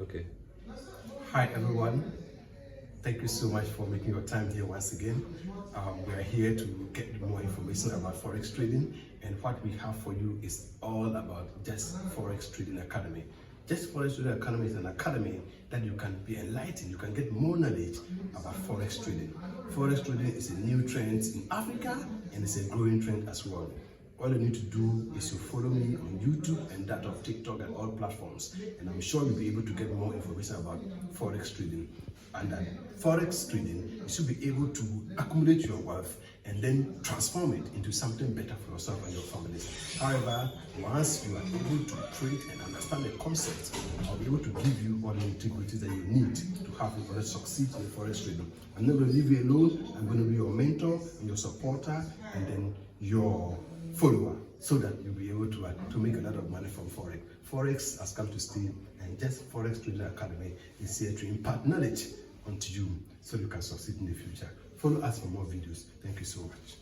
Okay. Hi everyone, thank you so much for making your time here once again. We are here to get more information about Forex trading, and what we have for you is all about Just Forex Trading Academy. Just Forex Trading Academy is an academy that you can be enlightened, you can get more knowledge about Forex trading. Forex trading is a new trend in Africa and it's a growing trend as well. All you need to do is to follow me on YouTube and that of TikTok and all platforms, and I'm sure you'll be able to get more information about Forex trading. And Forex trading, you should be able to accumulate your wealth and then transform it into something better for yourself and your family. However, once you are able to trade and understand the concept, I'll be able to give you all the integrities that you need to have in order to succeed in Forex trading. I'm not going to leave you alone. I'm going to be your mentor and your supporter, and then your follower, so that you'll be able to make a lot of money from Forex. Forex has come to stay, and Just Forex Trading Academy is here to impart knowledge onto you so you can succeed in the future. Follow us for more videos. Thank you so much.